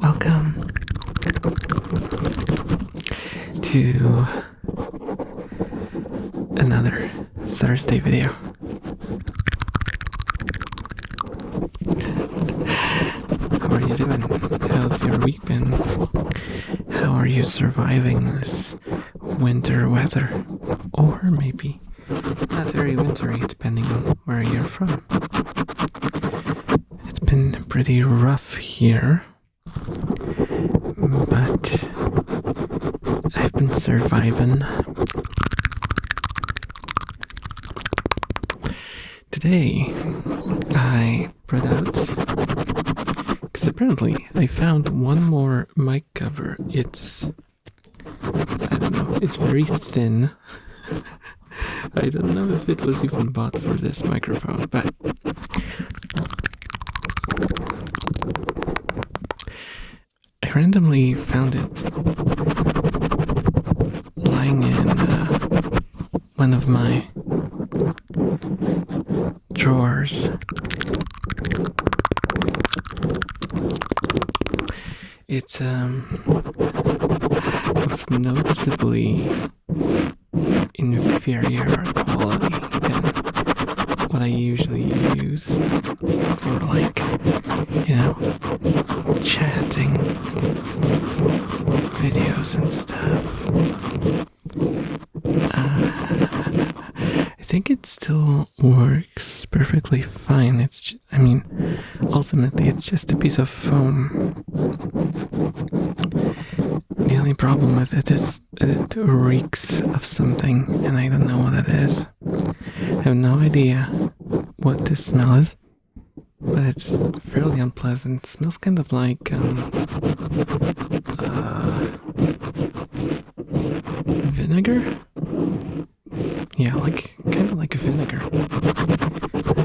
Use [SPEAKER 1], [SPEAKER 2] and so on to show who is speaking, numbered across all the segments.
[SPEAKER 1] Welcome to another Thursday video. How are you doing? How's your week been? How are you surviving this winter weather? Or maybe not very wintry, depending on where you're from. It's been pretty rough here, but I've been surviving. Today, I brought out, because apparently I found one more mic cover. It's very thin. I don't know if it was even bought for this microphone, but I randomly found it lying in one of my drawers. It's of noticeably inferior quality than what I usually use for, like, chatting videos and stuff. I think it still works perfectly fine. Ultimately it's just a piece of foam. The only problem with it is that it reeks of something, and I don't know what it is. I have no idea what this smell is, but it's fairly unpleasant. It smells kind of like vinegar? Yeah, kind of like vinegar. I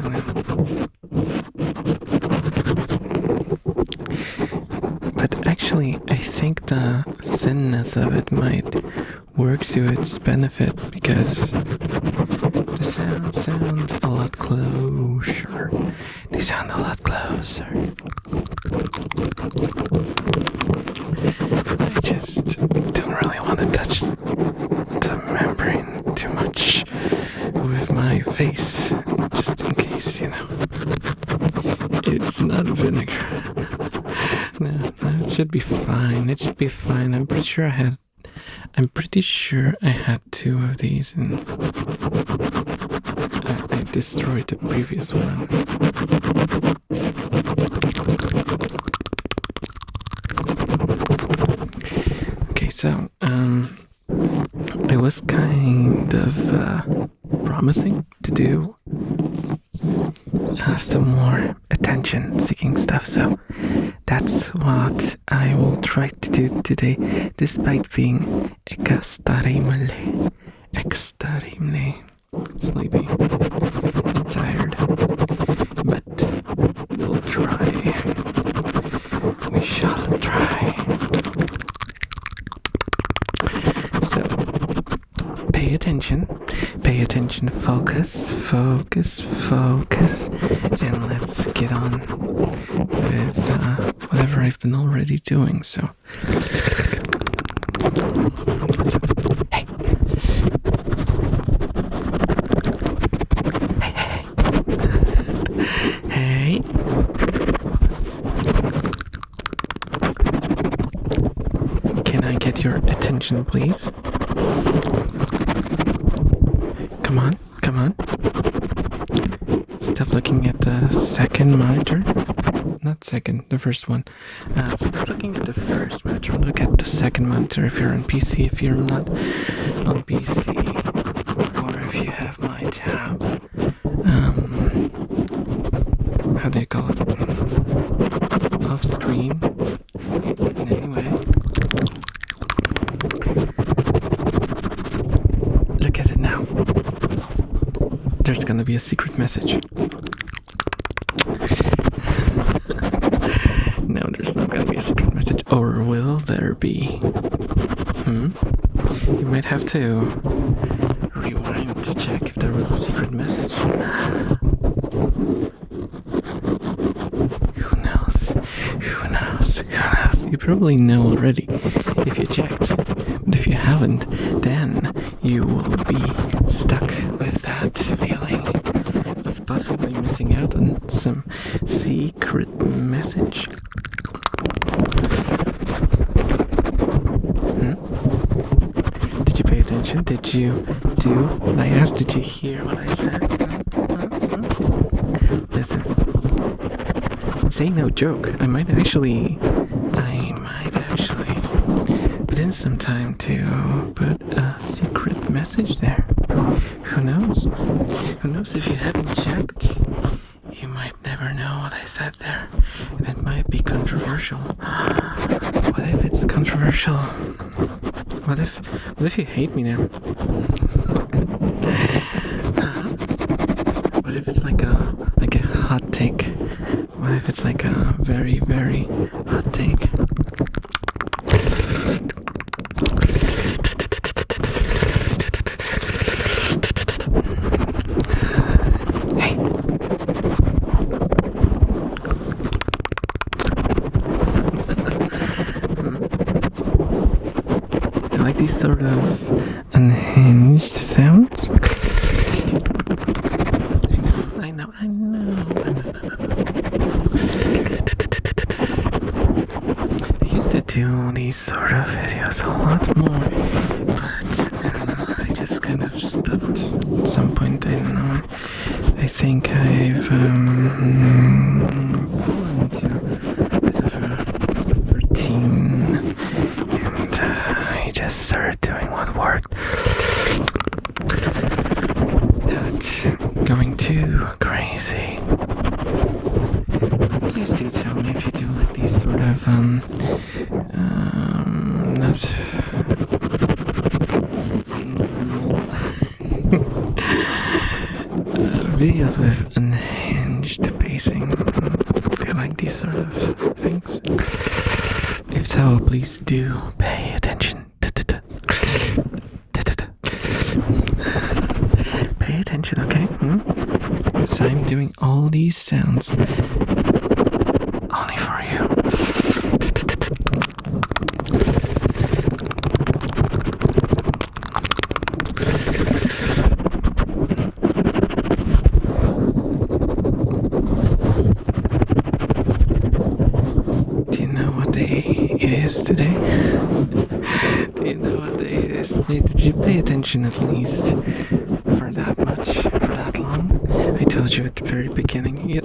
[SPEAKER 1] don't know. But actually, I think the thinness of it might work to its benefit, because the sounds sound a lot closer. They sound a lot closer. I just don't really want to touch the membrane too much with my face, just in case, it's not vinegar. No, it should be fine. I'm pretty sure I had two of these, and I destroyed the previous one. Okay, so I was kind of promising to do some more attention-seeking stuff, so that's what I will try to do today, despite being extremely sleepy and tired. But we'll try. We shall try. So, pay attention, focus, and let's get on with whatever I've been already doing. So, hey. Hey. Can I get your attention, please? Come on. Stop looking at the second monitor. Not second, the first one. Stop looking at the first monitor. Look at the second monitor if you're on PC. If you're not on PC, or if you have my tab. How do you call it? Off screen. Anyway. Look at it now. There's gonna be a secret message. No, there's not gonna be a secret message. Or will there be? You might have to rewind to check if there was a secret message. you probably know already if you checked. But if you haven't, then you will be stuck with that feeling of possibly missing out on some secret message. Did you pay attention? Did you do what I asked? Did you hear what I said? Listen. Say no joke. I might actually put in some time to put a secret message there. Who knows? Who knows if you haven't checked? You might never know what I said there. And it might be controversial. What if it's controversial? What if you hate me now? What if it's like a hot take? What if it's like a very, very hot take? Hey. I like these sort of unhinged sounds. I know. I used to do these sort of videos a lot more, but I just kind of stopped at some point. I don't know. I think I've fallen into a bit of a routine, and I just started doing what worked. Not going too crazy. Please do tell me if you do like these sort of not videos with unhinged pacing. Do you like these sort of things? If so, please do pay attention. Pay attention, okay? So I'm doing all these sounds only for you. Do you know what day it is today? Do you know what day it is today? Did you pay attention at least for that much, for that long? I told you at the very beginning. Yep.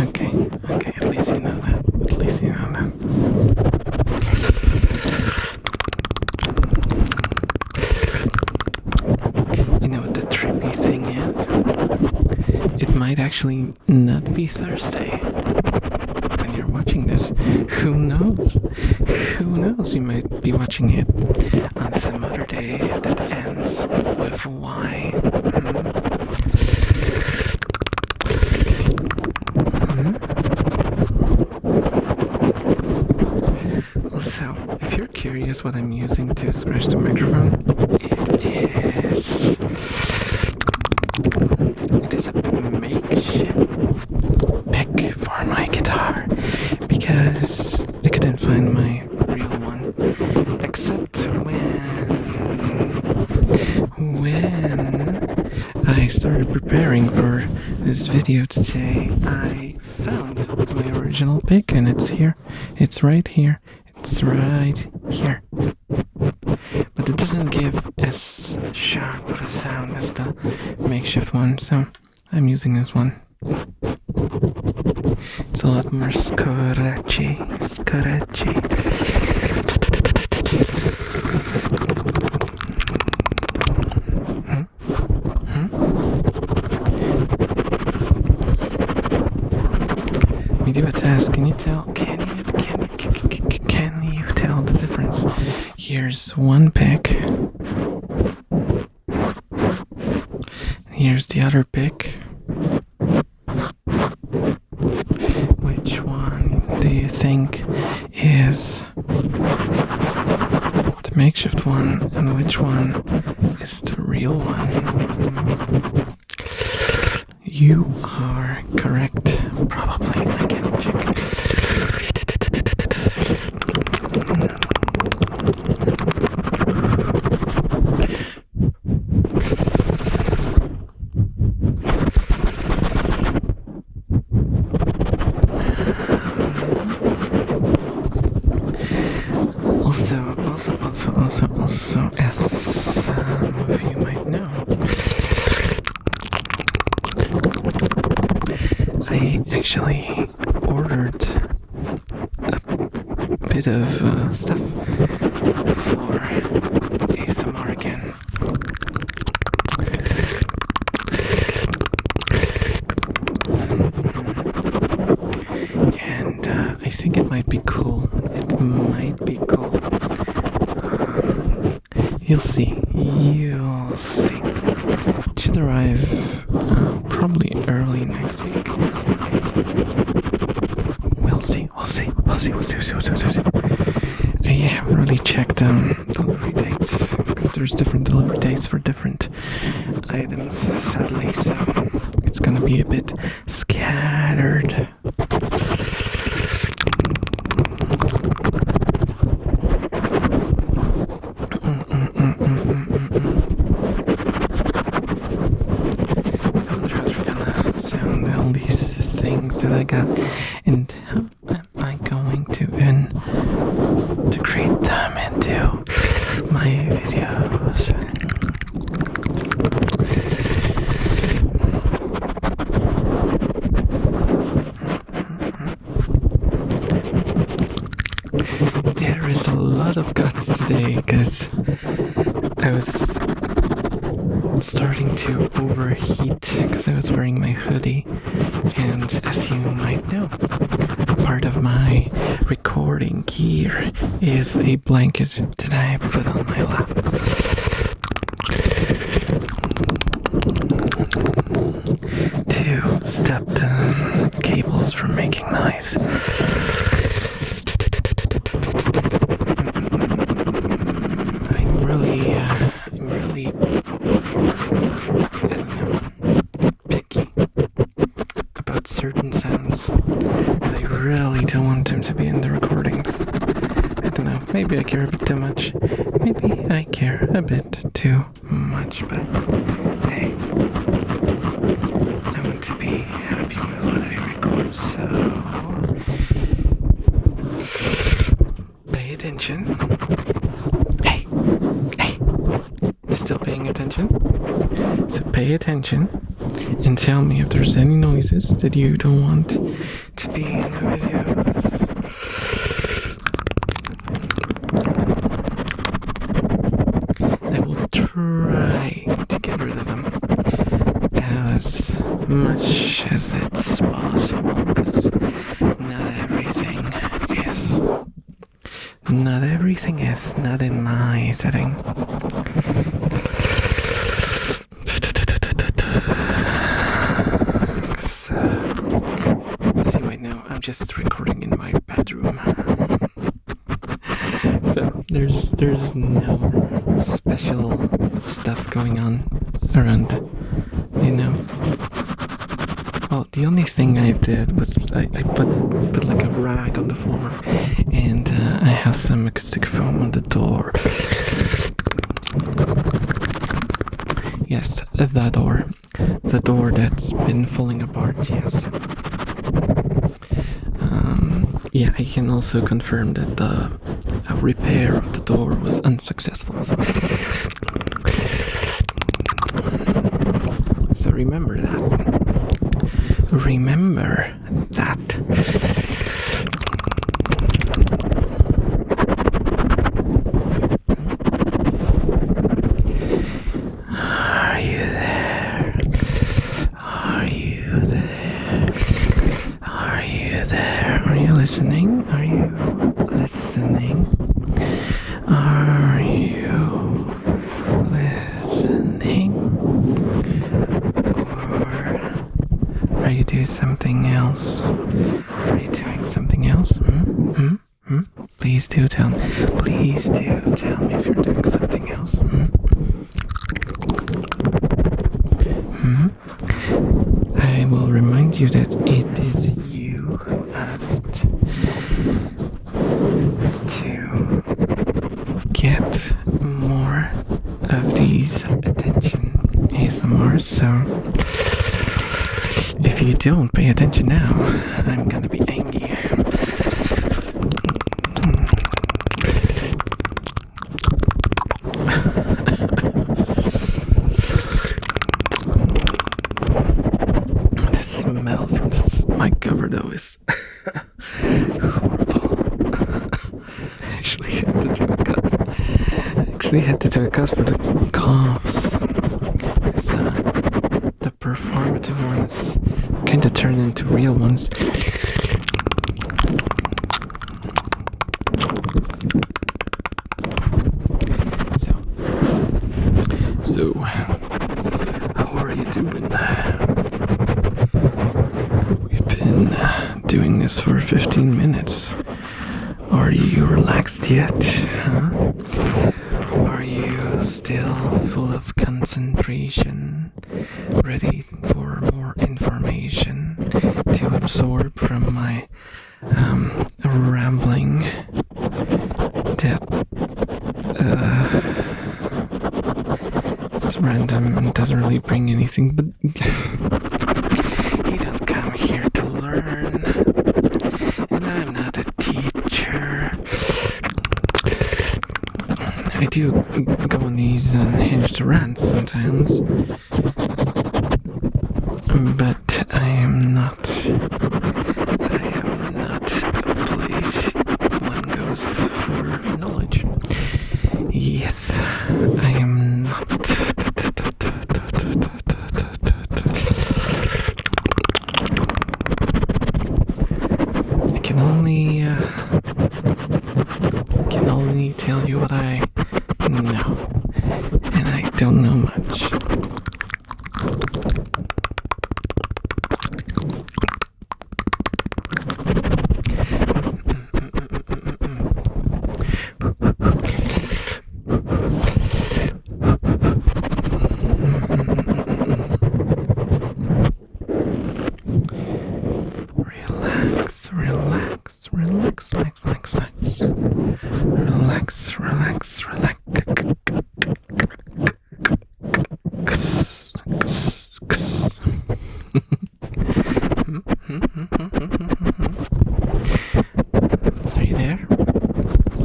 [SPEAKER 1] Okay, at least you know that. At least you know that. You know what the trippy thing is? It might actually not be Thursday when you're watching this. Who knows? Who knows? You might be watching it on some other day that ends with Y. So, if you're curious what I'm using to scratch the microphone, it is a makeshift pick for my guitar because I couldn't find my real one, except when I started preparing for this video today, I found my original pick and it's here. It's right here. It's right here. But it doesn't give as sharp of a sound as the makeshift one, so I'm using this one. It's a lot more scratchy. Let me do a test. Can you tell? Can you tell the difference? Here's one pick. Here's the other pick. Which one do you think is the makeshift one, and which one is the real one? You are correct, probably. I can check. I actually ordered a bit of stuff for ASMR again. And I think it might be cool. It might be cool. You'll see. You'll see. It should arrive probably early next week. We'll see. I haven't really checked delivery dates because there's different delivery dates for different items, sadly. So it's gonna be a bit scattered. That I got, and how am I going to integrate them into my videos? There is a lot of guts today because I was starting to overheat because I was wearing my hoodie, and as you might know, part of my recording gear is a blanket that I put on my lap. To stop the cables from making noise. I'm really picky about certain sounds. I really don't want them to be in the recordings. I don't know, maybe I care a bit too much. Maybe I care a bit too much, but hey, I want to be happy with what I record, so pay attention. Hey, you're still paying attention? So pay attention and tell me if there's any noises that you don't want to be in the videos. I will try to get rid of them as much as it's possible, because not everything is not in my setting. As you might know, I'm just recording in my bedroom. So there's no special stuff going on around, you know. Well, the only thing I did was I put like a rag on the floor, and I have some acoustic foam on the door. Yes, the door that's been falling apart. Yes. Yeah, I can also confirm that the repair of the door was unsuccessful. So remember that. Remember that. Are you there? Are you there? Are you there? Are you listening? Are you listening? Are you listening? Or are you doing something else? Are you doing something else? Please do tell me. Please do tell me if you're doing something else. I will remind you that it is you who asked to get more of these attention ASMR, so if you don't pay attention now, I'm gonna be angry. The smell from My cover though is horrible. Actually had to do a cut. For the coughs. The performative ones kind of turned into real ones. So, how are you doing? We've been doing this for 15 minutes. Are you relaxed yet? Huh? Are you still full of concentration, ready for more information to absorb from my rambling that it's random and doesn't really bring anything, but you don't come here to learn, and I'm not a teacher. I do go on these unhinged rants sometimes, but I am not a place one goes for knowledge. Yes, I am not. I can only tell you what I know, and I don't know much.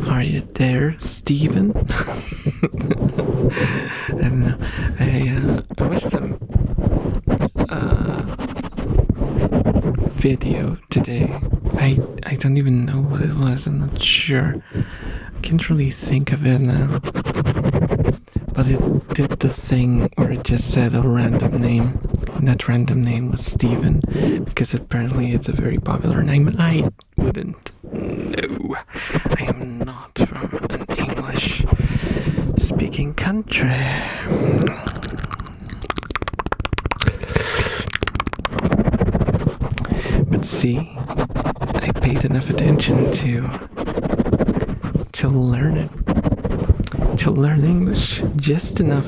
[SPEAKER 1] Are you there, Steven? I don't know. I watched some video today. I don't even know what it was. I'm not sure. I can't really think of it now. But it did the thing where it just said a random name. And that random name was Steven, because apparently it's a very popular name. I wouldn't know. I am not from an English-speaking country. But see, I paid enough attention to learn it. To learn English just enough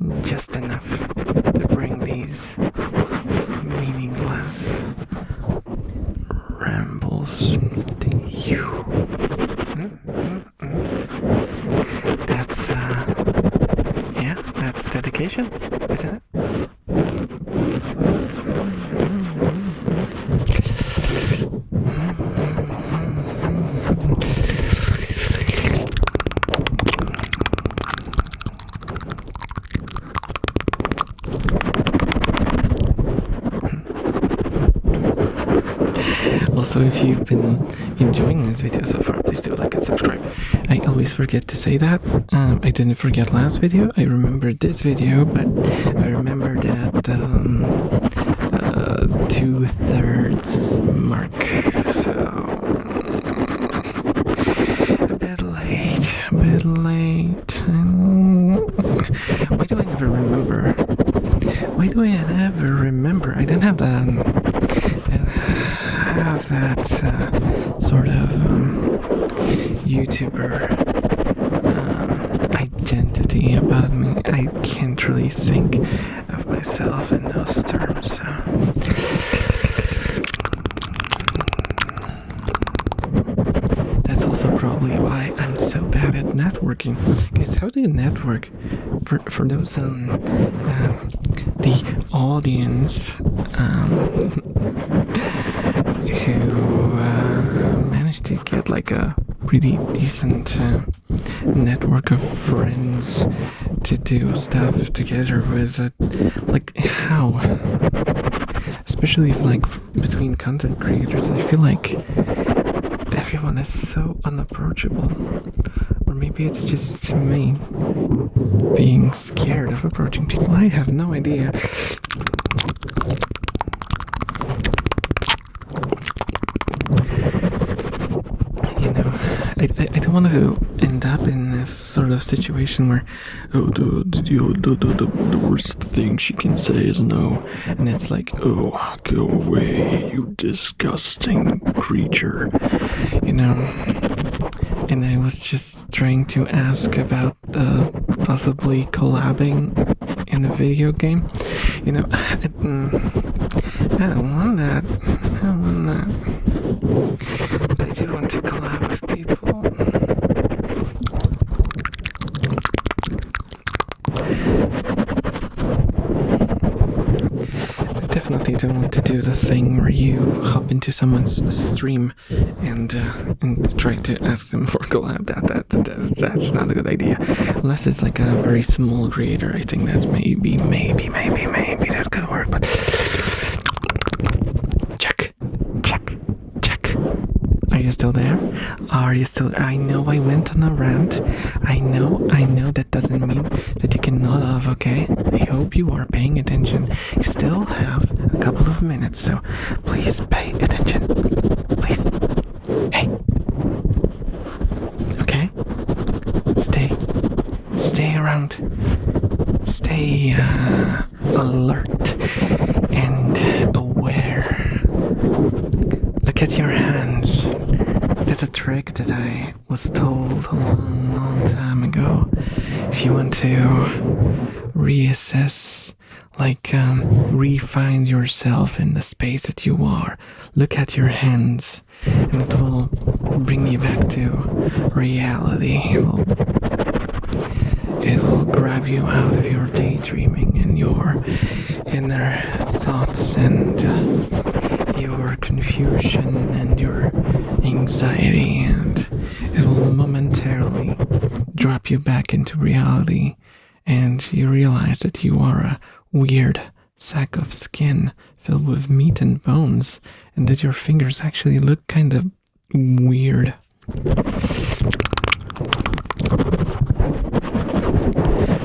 [SPEAKER 1] to bring these meaningless rambles to you. That's dedication, isn't it? Also, if you've been enjoying this video so far, please do like and subscribe. I always forget to say that. I didn't forget last video. I remembered this video, but I remember that 2/3 mark. So a bit late. Why do I never remember? I didn't have that. That sort of YouTuber identity about me. I can't really think of myself in those terms. So. That's also probably why I'm so bad at networking. Guys, how do you network? For those the audience who managed to get like a pretty decent network of friends to do stuff together with, like how? especially if like between content creators, I feel like everyone is so unapproachable. Or maybe it's just me being scared of approaching people. I have no idea. I don't want to end up in this sort of situation where, oh, the worst thing she can say is no. And it's like, oh, go away, you disgusting creature. And I was just trying to ask about possibly collabing in a video game. I don't want that. But I do want to collab with people. I definitely don't want to do the thing where you hop into someone's stream and try to ask them for collab. That's not a good idea. Unless it's like a very small creator, I think that's maybe that could work. But check. Are you still there? Are you still there? I know I went on a rant. I know that doesn't mean that you can nod off, okay? I hope you are paying attention. You still have a couple of minutes, so please pay attention. Please. Hey. Okay? Stay around. Stay alert and aware. Look at your hands. That's a trick that I was told a long time ago. If you want to reassess, re-find yourself in the space that you are, look at your hands, and it will bring you back to reality. It will grab you out of your daydreaming and your inner thoughts and your confusion and your anxiety, and it will momentarily drop you back into reality, and you realize that you are a weird sack of skin filled with meat and bones, and that your fingers actually look kind of weird.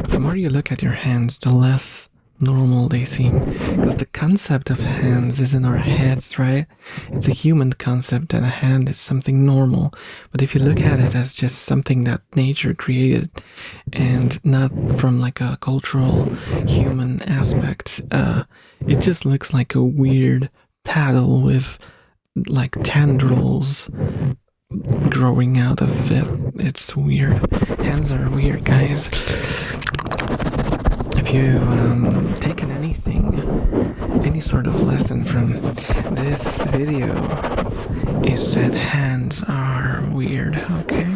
[SPEAKER 1] The more you look at your hands, the less normal they seem, because the concept of hands is in our heads, right? It's a human concept that a hand is something normal, but if you look at it as just something that nature created and not from like a cultural human aspect, it just looks like a weird paddle with like tendrils growing out of it. It's weird. Hands are weird, guys. If you've taken any sort of lesson from this video, is that hands are weird, okay?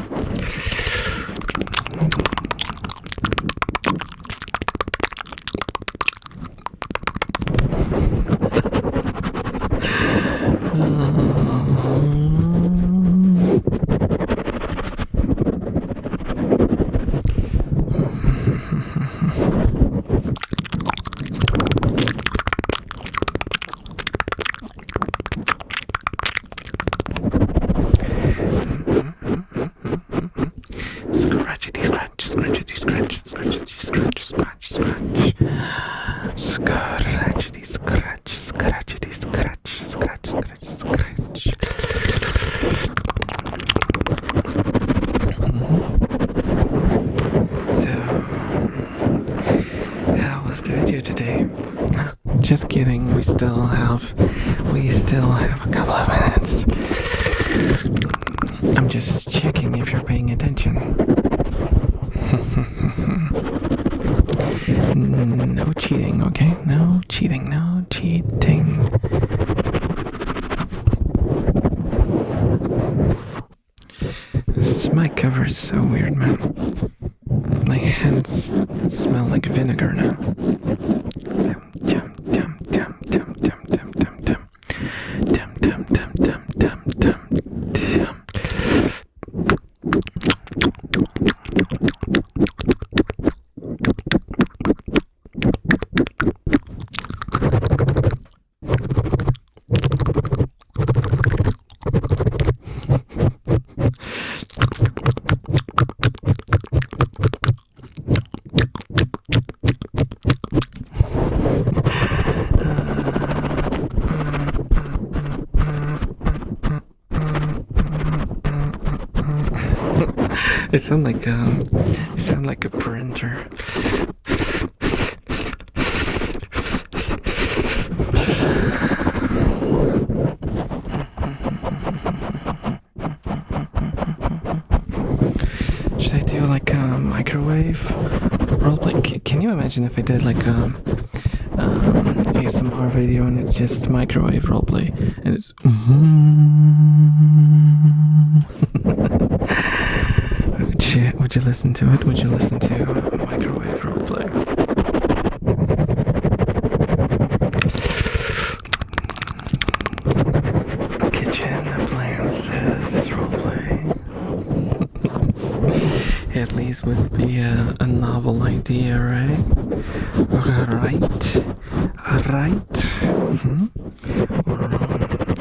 [SPEAKER 1] Just kidding, we still have a couple of minutes. I'm just checking if you're paying attention. No cheating, okay? No cheating. This mic cover is so weird, man. My hands smell like vinegar now. I sound like a printer. Should I do like a microwave roleplay? Can you imagine if I did like a ASMR video and it's just microwave roleplay and it's would you listen to it? Would you listen to microwave roleplay? Kitchen appliances roleplay. At least would be a novel idea, right? Right. Mm-hmm.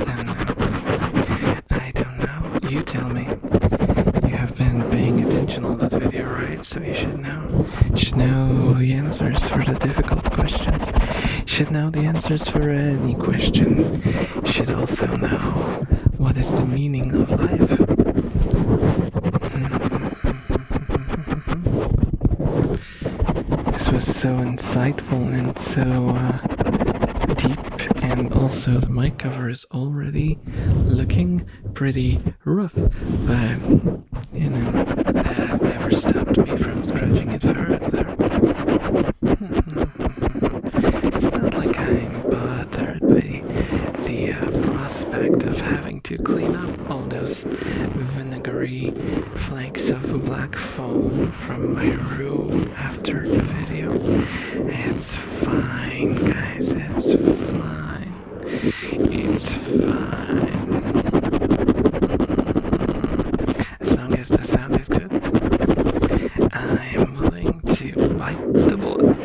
[SPEAKER 1] And I don't know. You tell me. You have been paying attention on that video, right? So you should know. You should know the answers for the difficult questions. You should know the answers for any question. You should also know what is the meaning of life. This was so insightful and so deep, and also the mic cover is already looking pretty rough, but you know, that never stopped me from scratching it further. It's not like I'm bothered by the prospect of having to clean up all those vinegary flakes of black foam from my room after the video. It's fine, guys, it's fine. It's fine. As long as the sound is good, I am willing to bite the bullet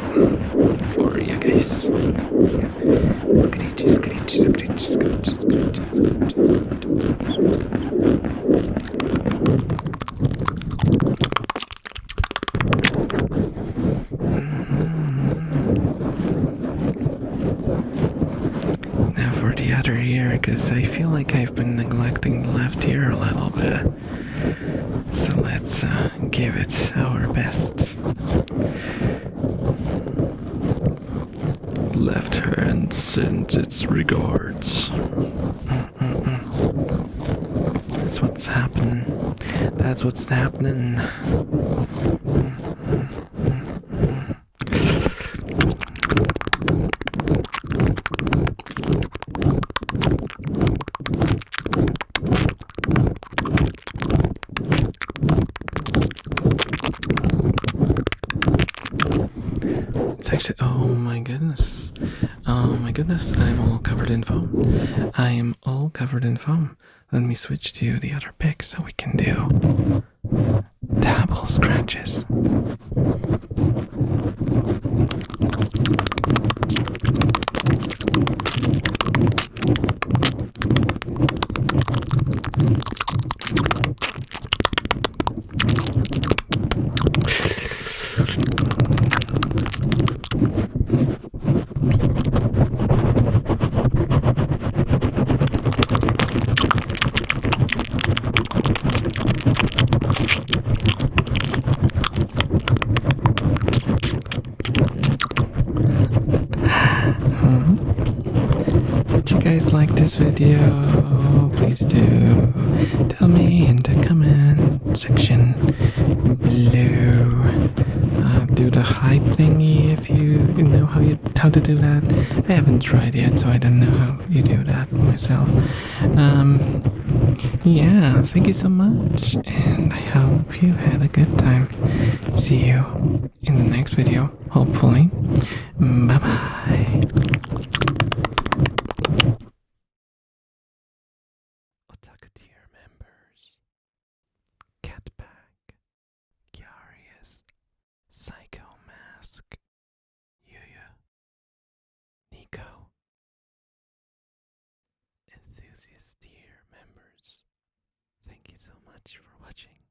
[SPEAKER 1] for you guys. Screechy, screechy, screechy, screechy, screechy, Now for the other ear, because I feel like I've been neglecting the left ear a little bit. So let's give it our best. Left hand sends its regards. That's what's happening. That's what's happening. It's actually, oh my goodness. Oh my goodness, I'm all covered in foam. I am all covered in foam. Let me switch to the other pick so we can do double scratches. Did you guys like this video? Please do tell me in the comment section below. Do the hype thingy if you know how to do that. I haven't tried yet, so I don't know how you do that myself. Yeah, thank you so much, and I hope you had a good time. See you in the next video, hopefully. Bye bye. Otakuteer members: Catpack, Curious, Psycho Mask, Yuya, Nico, Enthusiast tier members. Thank you so much for watching.